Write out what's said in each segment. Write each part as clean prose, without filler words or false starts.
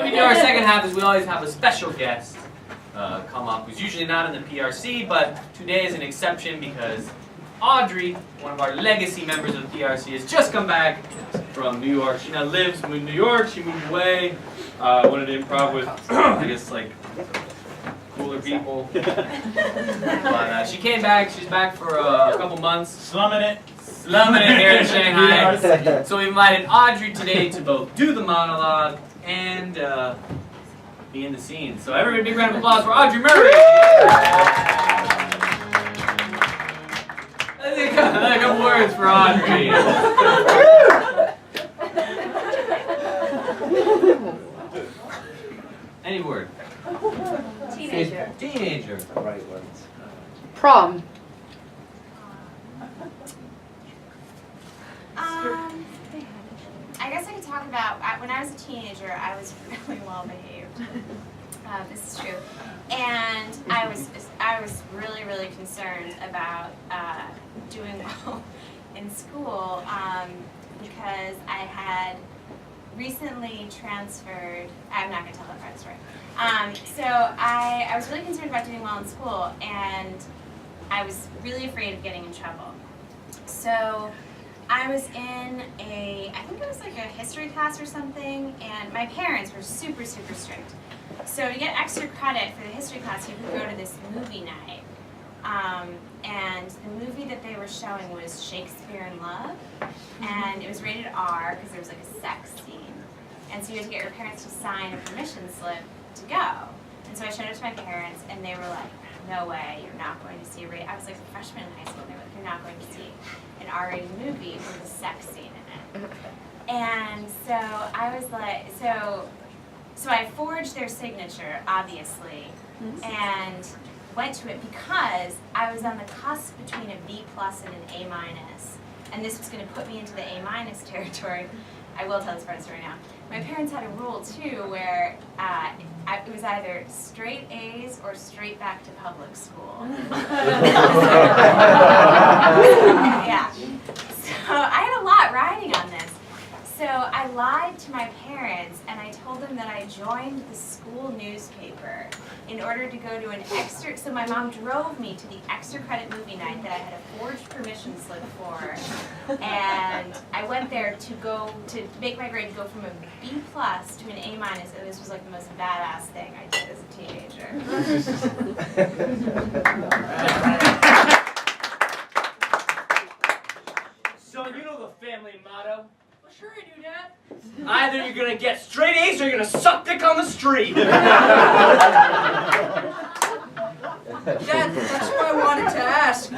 we do our second half is we always have a special guest come up who's usually not in the PRC, but today is an exception because Audrey, one of our legacy members of the PRC, has just come back from New York. She now lives in New York. She moved away. Wanted to improv with, I guess, like, cooler people. But she came back. She's back for a couple months. Slumming it here in Shanghai. So we invited Audrey today to both do the monologue and be in the scene. So everybody, big round of applause for Audrey Murray. A couple words for Audrey. Any word? Teenager. Teenager. Right words. Prom. I guess I could talk about when I was a teenager. I was really well behaved. This is true, and I was really concerned about doing well in school because I had recently transferred. I'm not going to tell that part of the story. So I was really concerned about doing well in school, and I was really afraid of getting in trouble. So I was in I think it was like a history class or something, and my parents were super strict. So to get extra credit for the history class, you could go to this movie night. And the movie that they were showing was Shakespeare in Love, and it was rated R because there was like a sex scene. And so you had to get your parents to sign a permission slip to go. And so I showed it to my parents, and they were like, no way, you're not going to see I was like a freshman in high school, and they were like, you're not going to see an R-rated movie with a sex scene in it. And so I was like, so I forged their signature, obviously, and went to it because I was on the cusp between a B+ and an A-, and this was going to put me into the A- territory. I will tell this part of the story now. My parents had a rule too where it was either straight A's or straight back to public school. Yeah. So I had a lot riding on this. So I lied to my parents and I told them that I joined the school newspaper in order to go to an extra, so my mom drove me to the extra credit movie night that I had a forged permission slip for, and I went there to make my grade go from a B+ to an A-, and this was like the most badass thing I did as a teenager. So you know the family motto? Well, sure I do, Dad. Either you're gonna get straight A's or you're gonna suck dick on the street. Dad, that's what I wanted to ask.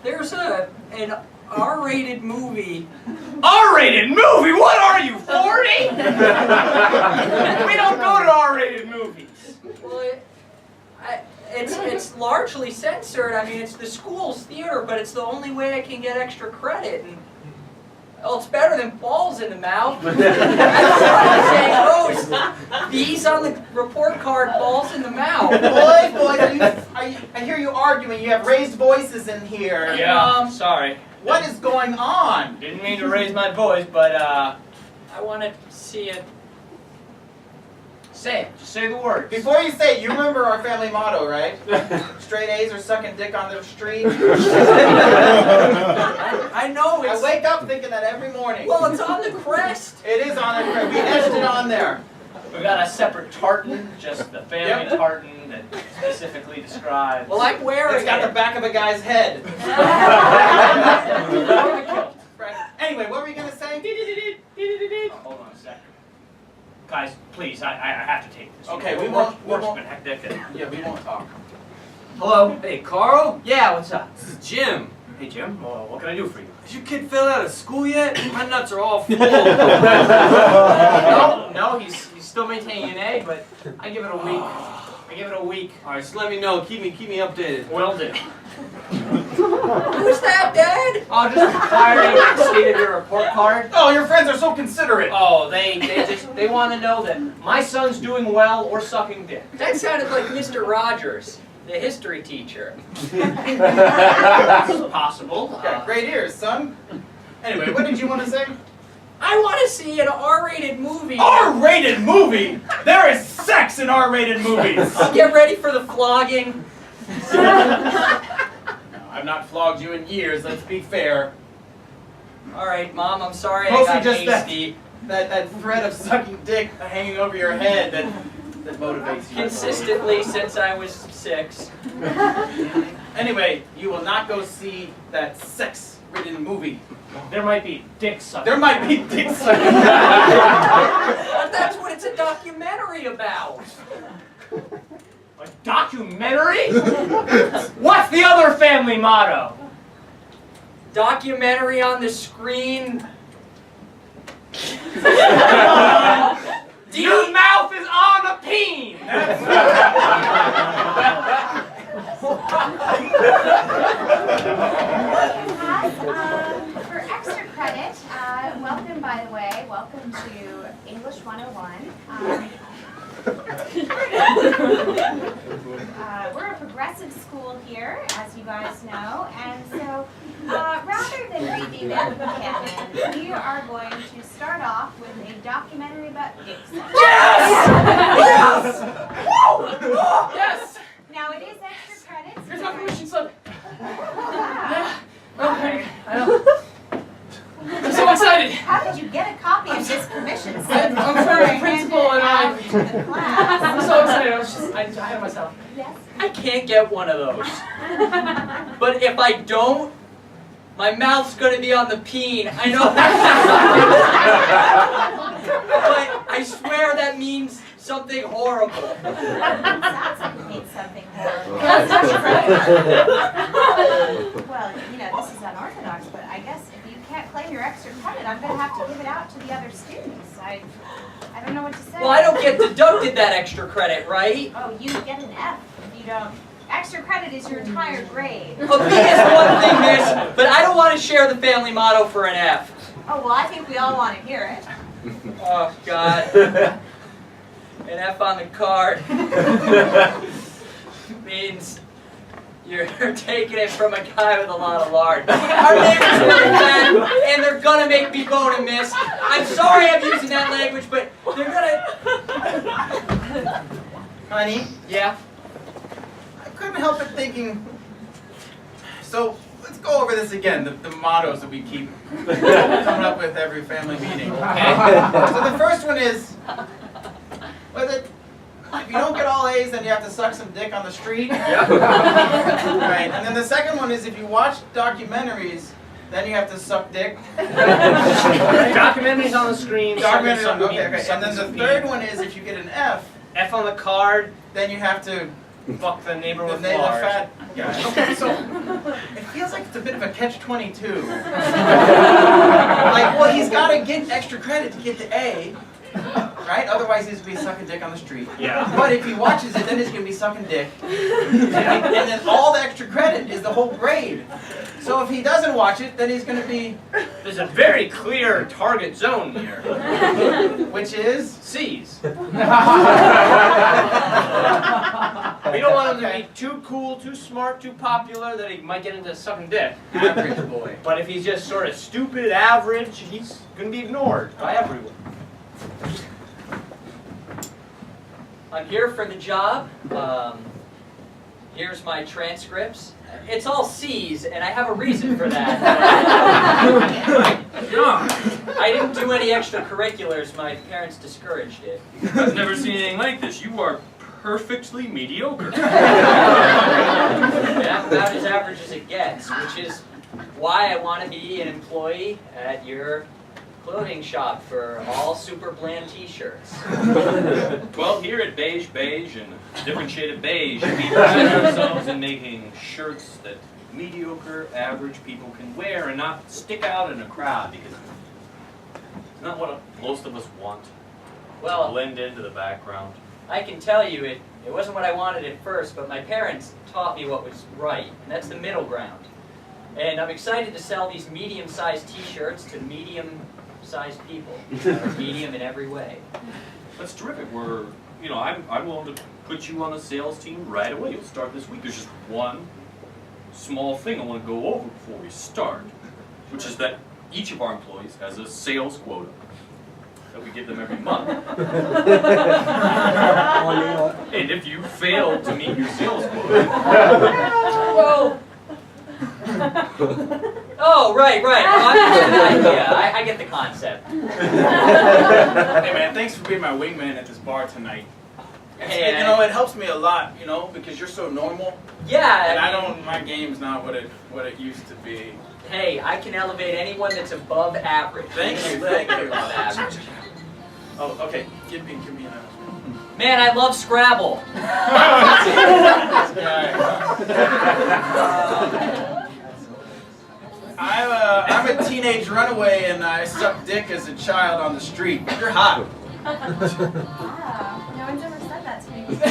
There's an R-rated movie. R-rated movie? What are you, 40? We don't go to R-rated movies. Well, it's largely censored. I mean, it's the school's theater, but it's the only way I can get extra credit. And, well, it's better than balls in the mouth. That's what I'm saying. Oh, B's on the report card, balls in the mouth. Boys, I hear you arguing. You have raised voices in here. Yeah, sorry. What is going on? Didn't mean to raise my voice, but I want to see it. say it. Just say the words. Before you say it, you remember our family motto, right? Straight A's or sucking dick on the street. I know I it's. wake up thinking that every morning. Well, it's on the crest. It is on the crest. We etched it on there. We've got a separate tartan, just the family tartan that specifically describes. Well, I'm wearing It's got the it. back of a guy's head. Anyway, what were you gonna say? Hold on a second. Guys, please, I have to take this. Okay, we Work's won't. been hectic. Yeah, we won't talk. Hello. Hey, Carl? Yeah, what's up? This is Jim. Hey, Jim. What can I do for you? Has your kid failed out of school yet? My nuts are all full. No, he's still maintaining an A, but I give it a week. All right, just let me know. Keep me updated. Will do. Who's that, Dad? Oh, just firing stated your report card. Oh, your friends are so considerate. Oh, they want to know that my son's doing well or sucking dick. That sounded like Mr. Rogers, the history teacher. It's possible. Got great ears, son. Anyway, what did you want to say? I want to see an R-rated movie. R-rated movie? There is sex in R-rated movies! Get ready for the flogging. No, I've not flogged you in years, let's be fair. All right, Mom, I'm sorry I Mostly got just hasty. that thread of sucking dick hanging over your head that motivates you. Consistently since I was 6. Anyway, you will not go see that sex-ridden movie. There might be dick sucking. There might be dick sucking. But that's what it's a documentary about. A documentary? What's the other family motto? Documentary on the screen. Your mouth is on a peen! For extra credit, welcome, by the way, welcome to English 101. We're a progressive school here, as you guys know, and so rather than read the American canon, we are going to start off with a documentary about dick sex. Yes! Yes! Woo! Yes! Now it is extra credits. Here's my permission slip. Wow. Okay. I'm so excited. How did you get a copy of this permission slip? I'm from the principal and out to the I'm class? so excited. I had it myself. Yes. I can't get one of those. But if I don't, my mouth's going to be on the peen. I know that. But I swear that means something horrible. Sounds like it means something horrible. Well, you know, this is unorthodox, but I guess if you can't claim your extra credit, I'm going to have to give it out to the other students. I don't know what to say. Well, I don't get deducted that extra credit, right? Oh, you get an F if you don't. Extra credit is your entire grade. A B is one thing, miss, but I don't want to share the family motto for an F. Oh, well, I think we all want to hear it. Oh, God. An F on the card means you're taking it from a guy with a lot of lard. Our neighbors really bad, and they're gonna make me bone and miss. I'm sorry I'm using that language, but they're gonna... Honey, Yeah? I couldn't help but thinking. So let's go over this again. The mottos that we keep coming up with every family meeting. Okay. So the first one is, was it? If you don't get all A's, then you have to suck some dick on the street. Yep. Right. And then the second one is, if you watch documentaries, then you have to suck dick. Right? Documentaries on the screen. Documentaries. sucking Okay. And then the third one is, if you get an F, F on the card. then you have to. Fuck the neighbor The with name of lard. fat guy. Okay, so it feels like it's a bit of a catch-22. Like, well, he's got to get extra credit to get the A, right? Otherwise, he's gonna be sucking dick on the street. Yeah. But if he watches it, then he's gonna be sucking dick, and then all the extra credit is the whole grade. So if he doesn't watch it, then he's gonna be, There's a very clear target zone here. which is. C's. We don't want him to be too cool, too smart, too popular that he might get into sucking dick. Average boy. But if he's just sort of stupid, average, he's going to be ignored by everyone. I'm here for the job. Here's my transcripts. It's all C's, and I have a reason for that. I didn't do any extracurriculars. My parents discouraged it. I've never seen anything like this. You are perfectly mediocre. Yeah, about as average as it gets, which is why I want to be an employee at your clothing shop for all super bland t-shirts. Well, here at Beige Beige and a different shade of beige, we pride ourselves in making shirts that mediocre, average people can wear and not stick out in a crowd, because it's not what most of us want. Well, Blend into the background. I can tell you it wasn't what I wanted at first, but my parents taught me what was right, and that's the middle ground. And I'm excited to sell these medium-sized t-shirts to medium-sized people. Medium in every way. That's terrific. I'm willing to put you on the sales team right away. You'll start this week. There's just one small thing I want to go over before we start, which is that each of our employees has a sales quota that we give them every month. And if you fail to meet your sales quota, Well. Oh, right. Well, I'm just an idea. I get the concept. Hey man, thanks for being my wingman at this bar tonight. Hey, You know, it helps me a lot, you know, because you're so normal. Yeah. And my game's not what it used to be. Hey, I can elevate anyone that's above average. Thank you, A little thank bit you. above average. Oh, okay. Give me a Man, I love Scrabble. I'm a teenage runaway and I sucked dick as a child on the street. You're hot. Wow, no one's ever said that to me before.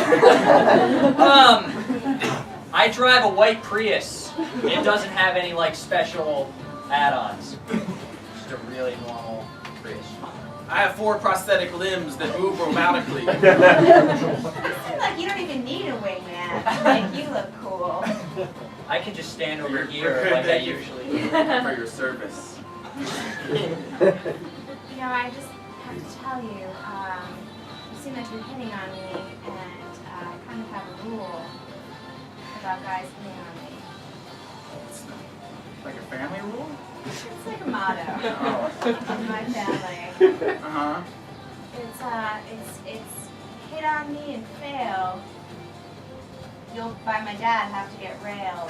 I drive a white Prius. It doesn't have any like special add-ons. Just a really normal Prius. I have 4 prosthetic limbs that move robotically. You seem like you don't even need a wingman. Like, you look cool. I can just stand over here like I usually do. For your service. You know, I just have to tell you, you seem like you're hitting on me, and I kind of have a rule about guys hitting on me. It's like a family rule? It's like a motto in my family. Uh-huh. It's hit on me and fail. You'll, by my dad, have to get railed.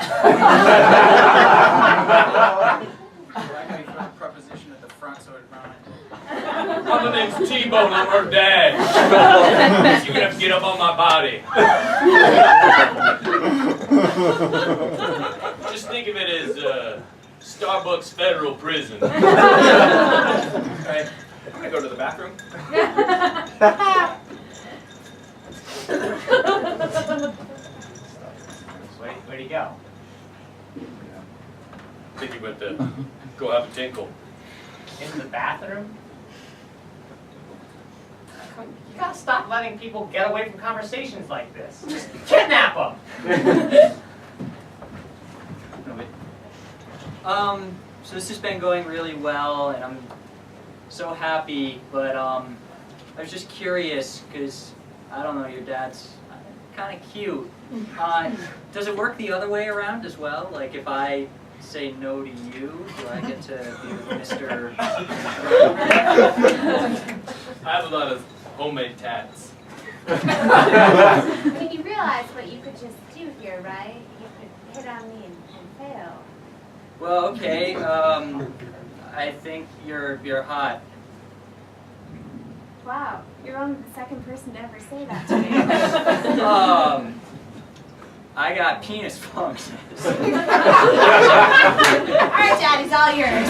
I can throw the preposition at the front so it rhymes. my name's T-Bone, I'm her dad. You're gonna have to get up on my body. Just think of it as Starbucks Federal Prison. Alright, I'm gonna go to the bathroom. Where'd he go? I think he went to go have a tinkle. In the bathroom? You gotta stop letting people get away from conversations like this. Just kidnap them! So this has been going really well, and I'm so happy, but I was just curious, because, I don't know, your dad's kind of cute. Does it work the other way around as well? Like, if I say no to you, do I get to be with Mr. I have a lot of homemade tats. I mean, you realize what you could just do here, right? You could hit on me and fail. Well, okay, I think you're hot. Wow, you're only the second person to ever say that to me. I got penis functions. All right, Daddy's all yours.